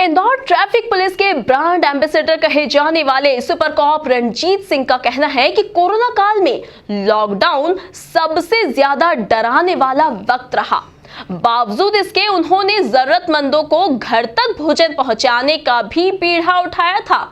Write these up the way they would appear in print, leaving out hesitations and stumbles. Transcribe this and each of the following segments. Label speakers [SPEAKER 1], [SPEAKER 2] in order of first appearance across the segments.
[SPEAKER 1] Indore traffic police के brand ambassador कहे जाने वाले सुपर कॉप रणजीत सिंह का कहना है कि कोरोना काल में लॉकडाउन सबसे ज्यादा डराने वाला वक्त रहा। बावजूद इसके उन्होंने जरूरतमंदों को घर तक भोजन पहुंचाने का भी बीड़ा उठाया था।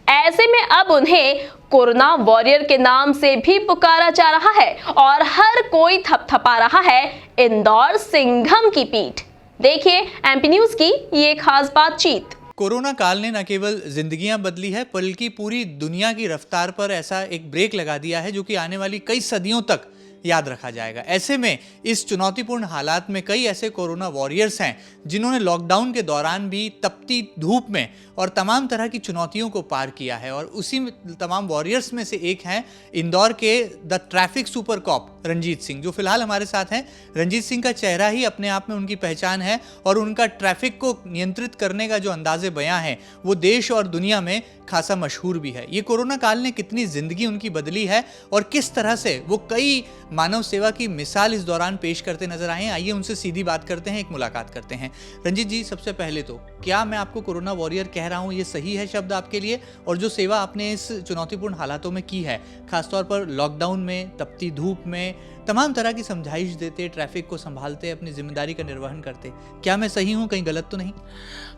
[SPEAKER 1] ऐसे में अब उन्हें कोरोना वॉरियर के नाम से भी पुकारा जा रहा है और हर कोई थपथपा रहा है इंदौर सिंघम की पीठ। देखिए एमपी न्यूज की ये खास बातचीत।
[SPEAKER 2] कोरोना काल ने न केवल जिंदगियां बदली है बल्कि पूरी दुनिया की रफ्तार पर ऐसा एक ब्रेक लगा दिया है जो कि आने वाली कई सदियों तक याद रखा जाएगा। ऐसे में इस चुनौतीपूर्ण हालात में कई ऐसे कोरोना वॉरियर्स हैं जिन्होंने लॉकडाउन के दौरान भी तपती धूप में और तमाम तरह की चुनौतियों को पार किया है। और उसी तमाम वॉरियर्स में से एक हैं इंदौर के the traffic super cop Ranjit Singh, जो फिलहाल हमारे साथ हैं। रणजीत सिंह का चेहरा ही अपने आप में उनकी पहचान है और उनका ट्रैफिक को नियंत्रित करने का जो अंदाजे बयां है वो देश और दुनिया में खासा मशहूर भी है। ये कोरोना काल ने कितनी जिंदगी उनकी बदली है और किस तरह से वो कई मानव सेवा की मिसाल इस दौरान पेश करते नजर आए हैं। आइए उनसे सीधी बात करते हैं, एक मुलाकात करते हैं। रंजीत जी, सबसे पहले तो क्या मैं आपको कोरोना वॉरियर कह रहा हूँ, ये सही है शब्द आपके लिए? और जो सेवा आपने इस चुनौतीपूर्ण हालातों में की है, खासतौर पर लॉकडाउन में, तपती धूप में, तमाम तरह की समझाइश देते, ट्रैफिक को संभालते, अपनी जिम्मेदारी का निर्वहन करते, क्या मैं सही हूँ, कहीं गलत तो नहीं?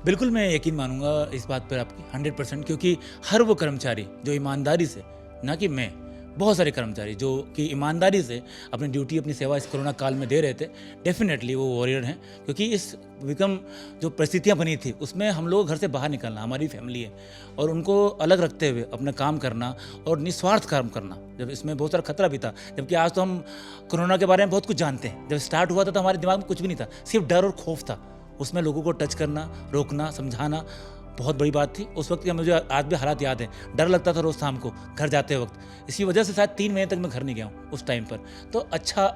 [SPEAKER 3] बिल्कुल, मैं यकीन मानूंगा इस बात पर आपकी 100%, क्योंकि हर वो कर्मचारी जो ईमानदारी से, ना कि मैं, बहुत सारे कर्मचारी जो कि ईमानदारी से अपनी ड्यूटी, अपनी सेवा इस कोरोना काल में दे रहे थे, डेफिनेटली वो वॉरियर हैं। क्योंकि इस विकम जो परिस्थितियां बनी थी उसमें हम लोग घर से बाहर निकलना, हमारी फैमिली है, और उनको अलग रखते हुए अपना काम करना और निस्वार्थ काम करना, जब इसमें बहुत सारा खतरा भी था। जबकि आज तो हम कोरोना के बारे में बहुत कुछ जानते हैं। जब स्टार्ट हुआ था तो हमारे दिमाग में कुछ भी नहीं था, सिर्फ डर और खौफ था। उसमें लोगों को टच करना, रोकना, समझाना बहुत बड़ी बात थी। उस वक्त मुझे आज भी हालात याद है, डर लगता था रोज़ शाम को घर जाते वक्त। इसी वजह से शायद 3 महीने तक मैं घर नहीं गया हूँ उस टाइम पर। तो अच्छा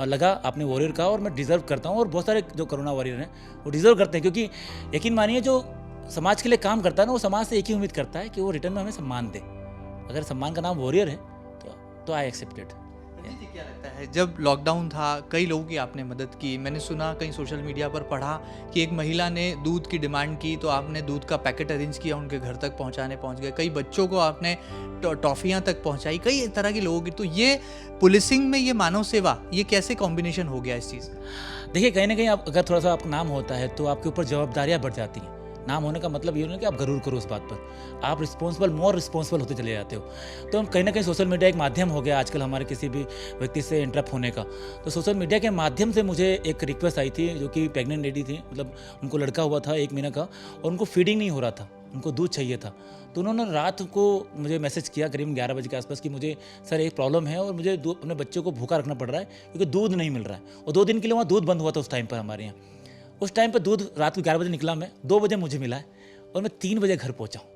[SPEAKER 3] लगा आपने वॉरियर कहा, और मैं डिज़र्व करता हूँ, और बहुत सारे जो कोरोना वॉरियर हैं वो डिज़र्व करते हैं। क्योंकि यकीन मानिए, जो समाज के लिए काम करता है ना, वो समाज से एक ही उम्मीद करता है कि वो रिटर्न में हमें सम्मान दे। अगर सम्मान का नाम वॉरियर है तो आई एक्सेप्टेड।
[SPEAKER 2] क्या लगता है, जब लॉकडाउन था कई लोगों की आपने मदद की? मैंने सुना, कहीं सोशल मीडिया पर पढ़ा कि एक महिला ने दूध की डिमांड की तो आपने दूध का पैकेट अरेंज किया, उनके घर तक पहुंच गए। कई बच्चों को आपने टॉफ़ियां तक पहुंचाई, कई तरह के लोगों की। तो ये पुलिसिंग में ये मानव सेवा, ये कैसे कॉम्बिनेशन हो गया इस चीज़?
[SPEAKER 3] देखिए, कहीं ना कहीं आप अगर थोड़ा सा आपका नाम होता है तो आपके ऊपर जवाबदारियाँ बढ़ जाती हैं। नाम होने का मतलब ये नहीं कि आप गरूर करो उस बात पर, आप मोर रिस्पॉन्सिबल होते चले जाते हो। तो कहीं ना कहीं सोशल मीडिया एक माध्यम हो गया आजकल हमारे किसी भी व्यक्ति से इंटरप्ट होने का। तो सोशल मीडिया के माध्यम से मुझे एक रिक्वेस्ट आई थी, जो कि प्रेग्नेंट लेडी थी, मतलब उनको लड़का हुआ था 1 महीने का, और उनको फीडिंग नहीं हो रहा था, उनको दूध चाहिए था। तो उन्होंने रात को मुझे मैसेज किया करीब 11 बजे के आसपास कि मुझे सर एक प्रॉब्लम है और मुझे अपने बच्चों को भूखा रखना पड़ रहा है क्योंकि दूध नहीं मिल रहा है। और 2 दिन के लिए वहाँ दूध बंद हुआ था उस टाइम पर हमारे यहाँ। उस टाइम पर दूध रात को 11 बजे निकला, मैं 2 बजे मुझे मिला है और मैं 3 बजे घर पहुंचा हूँ।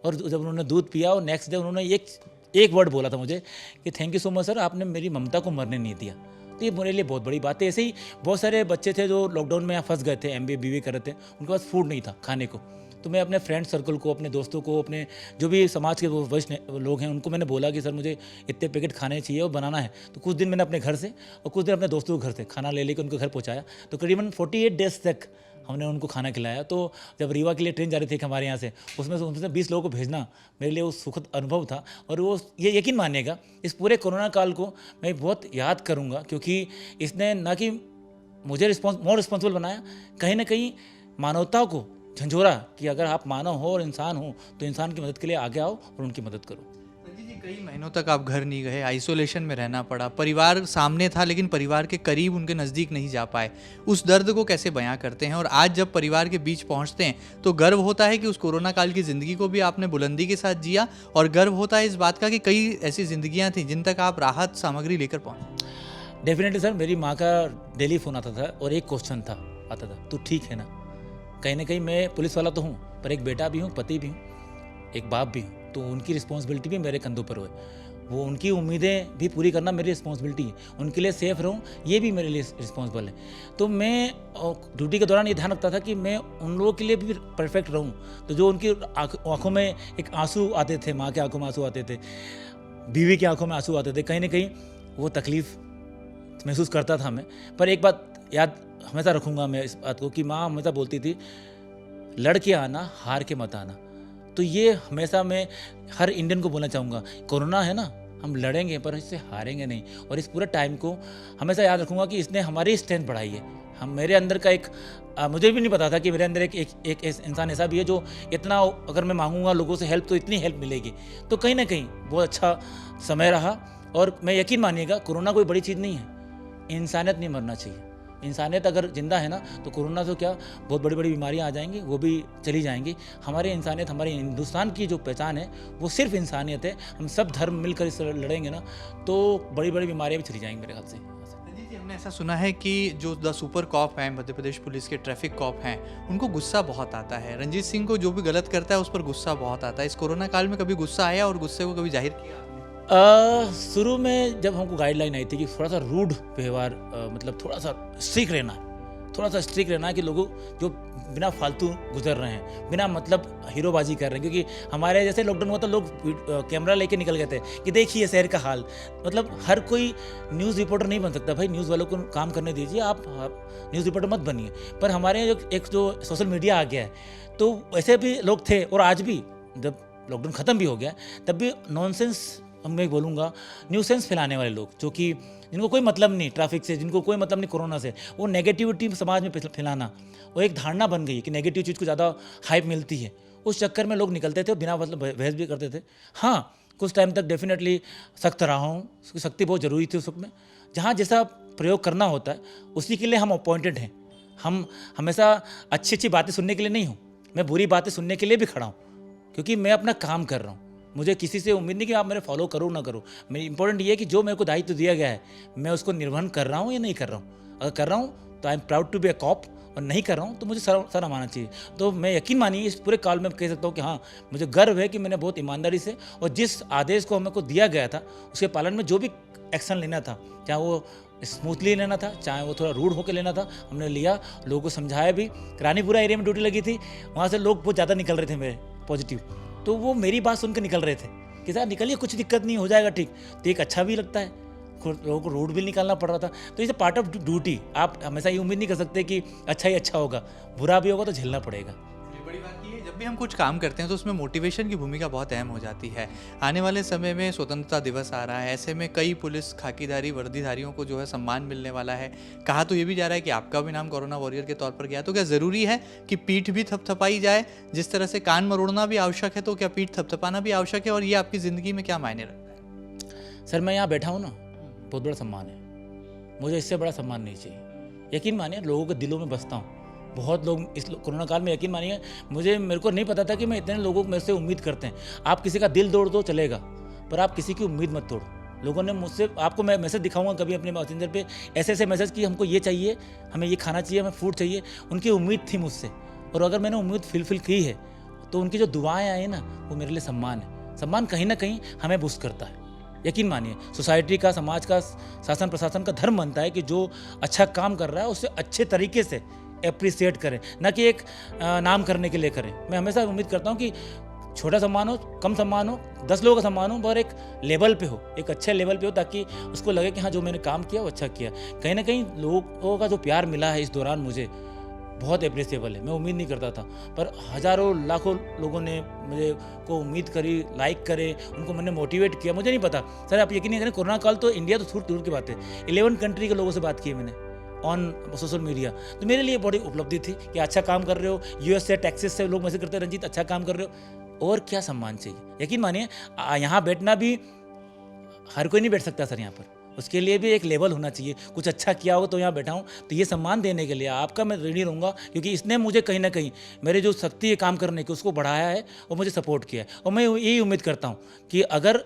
[SPEAKER 3] और जब उन्होंने दूध पिया और नेक्स्ट डे उन्होंने एक वर्ड बोला था मुझे कि thank you so much sir, आपने मेरी ममता को मरने नहीं दिया। तो ये मेरे लिए बहुत बड़ी बात है। ऐसे ही बहुत सारे बच्चे थे जो लॉकडाउन में यहाँ फंस गए थे, MBA BA कर रहे थे, उनके पास फूड नहीं था खाने को। तो मैं अपने फ्रेंड सर्कल को, अपने दोस्तों को, अपने जो भी समाज के वरिष्ठ लोग हैं, उनको मैंने बोला कि सर मुझे इतने पैकेट खाने चाहिए और बनाना है। तो कुछ दिन मैंने अपने घर से और कुछ दिन अपने दोस्तों के घर से खाना ले लेकर उनके घर पहुँचाया। तो करीबन 48 डेज तक हमने उनको खाना खिलाया। तो जब रीवा के लिए ट्रेन जा रही थी हमारे यहाँ से, उसमें से उनसे 20 लोगों को भेजना मेरे लिए वो सुखद अनुभव था। और वो ये यकीन मानिएगा, इस पूरे कोरोना काल को मैं बहुत याद करूँगा, क्योंकि इसने ना कि मुझे मोर रिस्पॉन्सिबल बनाया, कहीं ना कहीं मानवता को झंझोरा कि अगर आप मानव हो और इंसान हो तो इंसान की मदद के लिए आगे आओ और उनकी मदद करो।
[SPEAKER 2] कई महीनों तक आप घर नहीं गए, आइसोलेशन में रहना पड़ा, परिवार सामने था लेकिन परिवार के करीब, उनके नज़दीक नहीं जा पाए। उस दर्द को कैसे बयां करते हैं? और आज जब परिवार के बीच पहुंचते हैं तो गर्व होता है कि उस कोरोना काल की ज़िंदगी को भी आपने बुलंदी के साथ जिया, और गर्व होता है इस बात का कि कई ऐसी ज़िंदगियाँ थीं जिन तक आप राहत सामग्री लेकर पहुँचे।
[SPEAKER 3] डेफिनेटली सर, मेरी माँ का डेली फ़ोन आता था और एक क्वेश्चन आता था, तू ठीक है ना? कहीं ना कहीं मैं पुलिस वाला तो हूँ, पर एक बेटा भी हूँ, पति भी हूँ, एक बाप भी हूँ। तो उनकी रिस्पॉन्सिबिलिटी भी मेरे कंधों पर हुए। वो उनकी उम्मीदें भी पूरी करना मेरी रिस्पॉन्सिबिलिटी है, उनके लिए सेफ रहूं ये भी मेरे लिए रिस्पॉन्सिबल है। तो मैं ड्यूटी के दौरान ये ध्यान रखता था कि मैं उन लोगों के लिए भी परफेक्ट रहूं। तो जो उनकी आंखों में एक आंसू आते थे, माँ के आंखों में आंसू आते थे, बीवी की आंखों में आंसू आते थे, कहीं ना कहीं वो तकलीफ़ महसूस करता था मैं। पर एक बात याद हमेशा रखूँगा मैं इस बात को कि माँ हमेशा बोलती थी, लड़ के आना, हार के मत आना। तो ये हमेशा मैं हर इंडियन को बोलना चाहूँगा, कोरोना है ना, हम लड़ेंगे पर इससे हारेंगे नहीं। और इस पूरे टाइम को हमेशा याद रखूँगा कि इसने हमारी स्ट्रेंथ बढ़ाई है। हम मेरे अंदर का मुझे भी नहीं पता था कि मेरे अंदर एक इंसान ऐसा भी है जो इतना, अगर मैं मांगूंगा लोगों से हेल्प तो इतनी हेल्प मिलेगी। तो कहीं ना कहीं बहुत अच्छा समय रहा। और मैं यकीन मानिएगा, कोरोना कोई बड़ी चीज़ नहीं है, इंसानियत नहीं मरना चाहिए। इंसानियत अगर जिंदा है ना तो कोरोना तो क्या, बहुत बड़ी बड़ी बीमारियां आ जाएंगी, वो भी चली जाएंगी। हमारी इंसानियत, हमारे हिंदुस्तान की जो पहचान है वो सिर्फ इंसानियत है। हम सब धर्म मिलकर इस लड़ेंगे ना तो बड़ी बड़ी बीमारियां भी चली जाएंगी मेरे ख्याल से।
[SPEAKER 2] रंजीत जी, हमने ऐसा सुना है कि जो द सुपर कॉप हैं, मध्य प्रदेश पुलिस के ट्रैफिक कॉप हैं, उनको गुस्सा बहुत आता है। रंजीत सिंह को जो भी गलत करता है उस पर गुस्सा बहुत आता है। इस कोरोना काल में कभी गुस्सा आया और गुस्से को कभी जाहिर किया?
[SPEAKER 3] शुरू में जब हमको गाइडलाइन आई थी कि थोड़ा सा रूड व्यवहार, मतलब थोड़ा सा स्ट्रिक्ट रहना है, थोड़ा सा स्ट्रिक्ट रहना है कि लोगों जो बिना फालतू गुजर रहे हैं, बिना मतलब हीरोबाजी कर रहे हैं। क्योंकि हमारे जैसे लॉकडाउन हुआ तो लोग कैमरा लेके निकल गए थे कि देखिए शहर का हाल। मतलब हर कोई न्यूज़ रिपोर्टर नहीं बन सकता भाई, न्यूज़ वालों को काम करने दीजिए, आप न्यूज़ रिपोर्टर मत बनिए। पर हमारे जो सोशल मीडिया आ गया है तो ऐसे भी लोग थे, और आज भी जब लॉकडाउन ख़त्म भी हो गया तब भी नॉनसेंस, मैं बोलूँगा न्यूसेंस फैलाने वाले लोग, जो कि जिनको कोई मतलब नहीं ट्रैफिक से, जिनको कोई मतलब नहीं कोरोना से, वो नेगेटिविटी समाज में फैलाना, वो एक धारणा बन गई कि नेगेटिव चीज़ को ज़्यादा हाइप मिलती है। उस चक्कर में लोग निकलते थे और बिना मतलब बहस भी करते थे। हाँ, कुछ टाइम तक डेफिनेटली सख्त रहा हूँ, उसकी सख्ती बहुत ज़रूरी थी उस वक्त में। जहाँ जैसा प्रयोग करना होता है उसी के लिए हम अपॉइंटेड हैं। हम हमेशा अच्छी अच्छी बातें सुनने के लिए नहीं हूँ, मैं बुरी बातें सुनने के लिए भी खड़ा हूँ, क्योंकि मैं अपना काम कर रहा हूँ। मुझे किसी से उम्मीद नहीं कि आप मेरे फॉलो करो ना करो। मेरी इंपॉर्टेंट ये है कि जो मेरे को दायित्व दिया गया है मैं उसको निर्वहन कर रहा हूँ या नहीं कर रहा हूँ। अगर कर रहा हूँ तो I am proud to be a cop, और नहीं कर रहा हूँ तो मुझे सर मानना चाहिए। तो मैं यकीन मानिए इस पूरे काल में कह सकता हूँ कि हाँ, मुझे गर्व है कि मैंने बहुत ईमानदारी से, और जिस आदेश को हमको दिया गया था उसके पालन में जो भी एक्शन लेना था, चाहे वो स्मूथली लेना था, चाहे वो थोड़ा रूड होकर लेना था, हमने लिया। लोगों को समझाया भी। रानीपुरा एरिया में ड्यूटी लगी थी, वहाँ से लोग बहुत ज़्यादा निकल रहे थे मेरे पॉजिटिव, तो वो मेरी बात सुनकर निकल रहे थे कि सर निकलिए, कुछ दिक्कत नहीं, हो जाएगा ठीक। तो एक अच्छा भी लगता है, लोगों को रोड भी निकालना पड़ रहा था। तो इसे पार्ट ऑफ ड्यूटी, आप हमेशा ये उम्मीद नहीं कर सकते कि अच्छा ही अच्छा होगा, बुरा भी होगा तो झेलना पड़ेगा।
[SPEAKER 2] बड़ी बात ये है, जब भी हम कुछ काम करते हैं तो उसमें मोटिवेशन की भूमिका बहुत अहम हो जाती है। आने वाले समय में स्वतंत्रता दिवस आ रहा है, ऐसे में कई पुलिस खाकीधारी वर्दीधारियों को जो है सम्मान मिलने वाला है। कहा तो ये भी जा रहा है कि आपका भी नाम कोरोना वॉरियर के तौर पर गया, तो क्या ज़रूरी है कि पीठ भी थपथपाई जाए? जिस तरह से कान मरोड़ना भी आवश्यक है, तो क्या पीठ थपथपाना भी आवश्यक है? और ये आपकी ज़िंदगी में क्या मायने रखता है?
[SPEAKER 3] सर मैं यहाँ बैठा हूँ ना, बहुत बड़ा सम्मान है, मुझे इससे बड़ा सम्मान नहीं चाहिए। यकीन मानिए लोगों के दिलों में बसता हूँ। बहुत लोग इस कोरोना काल में, यकीन मानिए मेरे को नहीं पता था कि मैं इतने लोगों को मेरे से उम्मीद करते हैं। आप किसी का दिल तोड़ दो चलेगा, पर आप किसी की उम्मीद मत तोड़ो। लोगों ने मुझसे, आपको मैं मैसेज दिखाऊंगा कभी अपने मैसेंजर पे, ऐसे मैसेज कि हमको ये चाहिए, हमें ये खाना चाहिए, हमें फूड चाहिए। उनकी उम्मीद थी मुझसे, और अगर मैंने उम्मीद फुलफिल की है तो उनकी जो दुआएं आई ना, वो मेरे लिए सम्मान है। सम्मान कहीं ना कहीं हमें बूस्ट करता है। यकीन मानिए सोसाइटी का, समाज का, शासन प्रशासन का धर्म बनता है कि जो अच्छा काम कर रहा है उसे अच्छे तरीके से एप्रिसिएट करें, ना कि एक नाम करने के लिए करें। मैं हमेशा उम्मीद करता हूँ कि छोटा सम्मान हो, कम सम्मान हो, 10 लोगों का सम्मान हो, पर एक लेवल पे हो, एक अच्छे लेवल पे हो, ताकि उसको लगे कि हाँ जो मैंने काम किया वो अच्छा किया। कहीं ना कहीं लोगों का जो प्यार मिला है इस दौरान मुझे बहुत अप्रिसिएबल है। मैं उम्मीद नहीं करता था, पर हज़ारों लाखों लोगों ने मुझे को उम्मीद करी, लाइक करे, उनको मैंने मोटिवेट किया। मुझे नहीं पता सर, आप यकीन नहीं करें, कोरोना काल तो इंडिया तो दूर की बात है, 11 कंट्री के लोगों से बात की मैंने ऑन सोशल मीडिया। तो मेरे लिए बड़ी उपलब्धि थी कि अच्छा काम कर रहे हो। यूएस से, टेक्सास से लोग मैसेज करते हैं, रंजीत अच्छा काम कर रहे हो। और क्या सम्मान चाहिए? यकीन मानिए यहाँ बैठना भी हर कोई नहीं बैठ सकता सर यहाँ पर, उसके लिए भी एक लेवल होना चाहिए। कुछ अच्छा किया होगा तो यहाँ बैठा हूँ, तो ये सम्मान देने के लिए आपका मैं रेडी रहूँगा, क्योंकि इसने मुझे कहीं ना कहीं मेरे जो शक्ति है काम करने की उसको बढ़ाया है और मुझे सपोर्ट किया है। और मैं यही उम्मीद करता हूँ कि अगर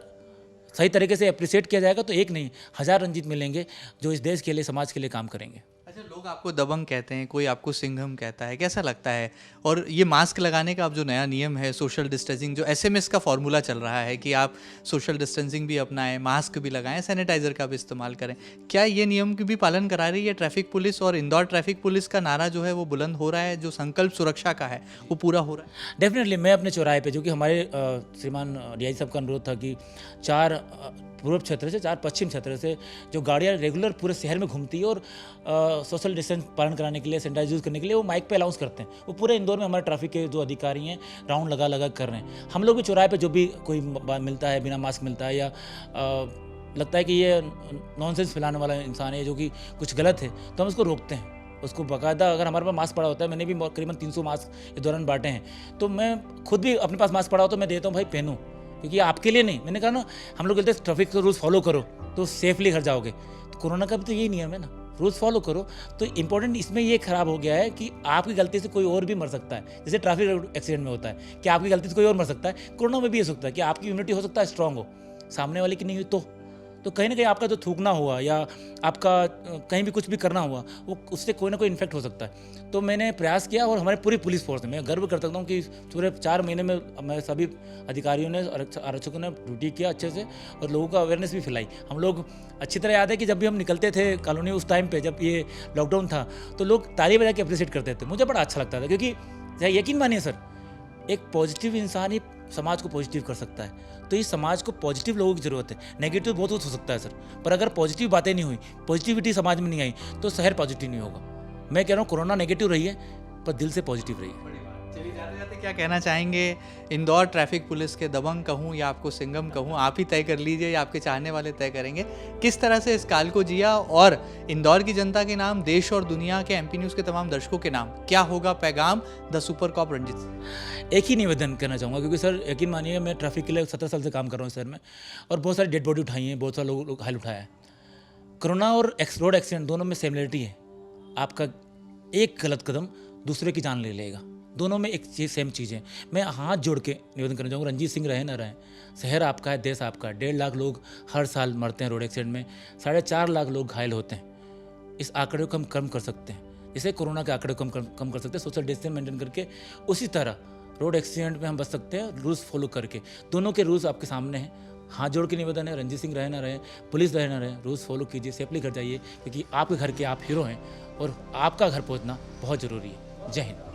[SPEAKER 3] सही तरीके से अप्रिशिएट किया जाएगा तो एक नहीं 1000 रंजीत मिलेंगे जो इस देश के लिए, समाज के लिए काम करेंगे।
[SPEAKER 2] अच्छा, लोग आपको दबंग कहते हैं, कोई आपको सिंघम कहता है, कैसा लगता है? और ये मास्क लगाने का अब जो नया नियम है, सोशल डिस्टेंसिंग, जो एसएमएस का फॉर्मूला चल रहा है कि आप सोशल डिस्टेंसिंग भी अपनाएं, मास्क भी लगाएं, सैनिटाइजर का भी इस्तेमाल करें, क्या ये नियम की भी पालन करा रही है ट्रैफिक पुलिस? और इंदौर ट्रैफिक पुलिस का नारा जो है वो बुलंद हो रहा है, जो संकल्प सुरक्षा का है वो पूरा हो रहा है?
[SPEAKER 3] डेफिनेटली मैं अपने चौराहे पे, जो कि हमारे श्रीमान डीआई साहब का अनुरोध था कि 4 पूर्व क्षेत्र से, 4 पश्चिम क्षेत्र से जो गाड़ियाँ रेगुलर पूरे शहर में घूमती है और सोशल डिस्टेंस पालन कराने के लिए, सैनिटाइज यूज़ करने के लिए वो माइक पे अनाउंस करते हैं। वो पूरे इंदौर में हमारे ट्रैफिक के जो अधिकारी हैं राउंड लगा लगा कर रहे हैं। हम लोग भी चौराहे पे जो भी कोई मिलता है बिना मास्क मिलता है या लगता है कि ये नॉनसेंस फैलाने वाला इंसान है जो कि कुछ गलत है, तो हम उसको रोकते हैं। उसको बाकायदा अगर हमारे पास मास्क पड़ा होता है, मैंने भी करीबन 300 मास्क इस दौरान बांटे हैं, तो मैं खुद भी अपने पास मास्क पड़ा हो तो मैं देता हूँ भाई पहनो, क्योंकि आपके लिए नहीं। मैंने कहा ना, हम लोग कहते हैं ट्रैफिक के रूल्स फॉलो करो तो सेफली घर जाओगे, तो कोरोना का भी तो यही नियम है ना, रूल्स फॉलो करो। तो इंपॉर्टेंट इसमें ये खराब हो गया है कि आपकी गलती से कोई और भी मर सकता है। जैसे ट्रैफिक एक्सीडेंट में होता है कि आपकी गलती से कोई और मर सकता है, कोरोना में भी हो सकता है कि आपकी इम्यूनिटी हो सकता है स्ट्रांग हो, सामने वाले की नहीं हुई तो कहीं ना कहीं आपका जो थूकना हुआ या आपका कहीं भी कुछ भी करना हुआ, वो उससे कोई ना कोई इन्फेक्ट हो सकता है। तो मैंने प्रयास किया और हमारी पूरी पुलिस फोर्स ने, मैं गर्व कर सकता हूँ कि पूरे 4 महीने में हमारे सभी अधिकारियों ने, आरक्षकों ने ड्यूटी किया अच्छे से और लोगों को अवेयरनेस भी फैलाई। हम लोग अच्छी तरह याद है कि जब भी हम निकलते थे कॉलोनी उस टाइम पर, जब ये लॉकडाउन था, तो लोग ताली बजा के अप्रिशिएट करते थे। मुझे बड़ा अच्छा लगता था, क्योंकि यकीन मानिए सर, एक पॉजिटिव इंसान ही समाज को पॉजिटिव कर सकता है। तो इस समाज को पॉजिटिव लोगों की ज़रूरत है। नेगेटिव बहुत कुछ हो सकता है सर, पर अगर पॉजिटिव बातें नहीं हुई, पॉजिटिविटी समाज में नहीं आई, तो शहर पॉजिटिव नहीं होगा। मैं कह रहा हूँ कोरोना नेगेटिव रही है, पर दिल से पॉजिटिव रही है।
[SPEAKER 2] चलिए, जाते जाते क्या कहना चाहेंगे? इंदौर ट्रैफिक पुलिस के दबंग कहूँ या आपको सिंघम कहूँ, आप ही तय कर लीजिए या आपके चाहने वाले तय करेंगे। किस तरह से इस काल को जिया, और इंदौर की जनता के नाम, देश और दुनिया के एमपी न्यूज़ के तमाम दर्शकों के नाम क्या होगा पैगाम the super cop Ranjit Singh?
[SPEAKER 3] एक ही निवेदन करना चाहूँगा, क्योंकि सर यकीन मानिए मैं ट्रैफिक के लिए 17 साल से काम कर रहा हूँ शहर में, और बहुत सारी डेड बॉडी उठाई है, बहुत सारे लोग घायल उठाया है। कोरोना और रोड एक्सीडेंट दोनों में सिमिलरिटी है। आपका एक गलत कदम दूसरे की जान ले लेगा, दोनों में एक चीज़ सेम चीज़ है। मैं हाथ जोड़ के निवेदन करना चाहूँगा, रंजीत सिंह रहे ना रहे, शहर आपका है, देश आपका है। 1.5 लाख लोग हर साल मरते हैं रोड एक्सीडेंट में, 4.5 लाख लोग घायल होते हैं। इस आंकड़े को हम कम कर सकते हैं, जैसे कोरोना के आंकड़े को कम कर सकते हैं सोशल डिस्टेंस मेंटेन करके। उसी तरह रोड एक्सीडेंट में हम बच सकते हैं रूल्स फॉलो करके। दोनों के रूल्स आपके सामने हैं। हाथ जोड़ के निवेदन है, रंजीत सिंह रहे ना रहे, पुलिस रहे ना रहे, रूल्स फॉलो कीजिए, सेफली घर जाइए, क्योंकि आपके घर के आप हीरो हैं और आपका घर पहुंचना बहुत ज़रूरी है। जय हिंद।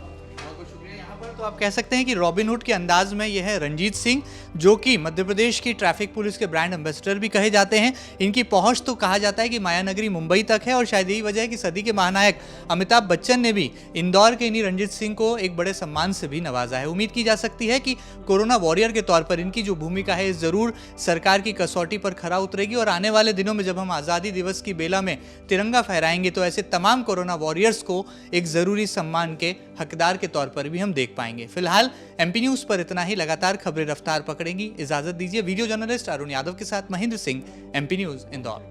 [SPEAKER 2] तो आप कह सकते हैं कि रॉबिनहुड के अंदाज में यह है रंजीत सिंह, जो कि मध्य प्रदेश की ट्रैफिक पुलिस के ब्रांड एम्बेसडर भी कहे जाते हैं। इनकी पहुंच तो कहा जाता है कि मायानगरी मुंबई तक है, और शायद यही वजह है कि सदी के महानायक अमिताभ बच्चन ने भी इंदौर के इन्हीं रंजीत सिंह को एक बड़े सम्मान से भी नवाजा है। उम्मीद की जा सकती है कि कोरोना वॉरियर के तौर पर इनकी जो भूमिका है ज़रूर सरकार की कसौटी पर खरा उतरेगी, और आने वाले दिनों में जब हम आज़ादी दिवस की बेला में तिरंगा फहराएंगे तो ऐसे तमाम कोरोना वॉरियर्स को एक ज़रूरी सम्मान के हकदार के तौर पर भी हम देख पाएंगे। फिलहाल एमपी न्यूज़ पर इतना ही। लगातार खबरें रफ्तार पकड़ेंगी। इजाजत दीजिए। वीडियो जर्नलिस्ट अरुण यादव के साथ महेंद्र सिंह, एमपी न्यूज़ इंदौर।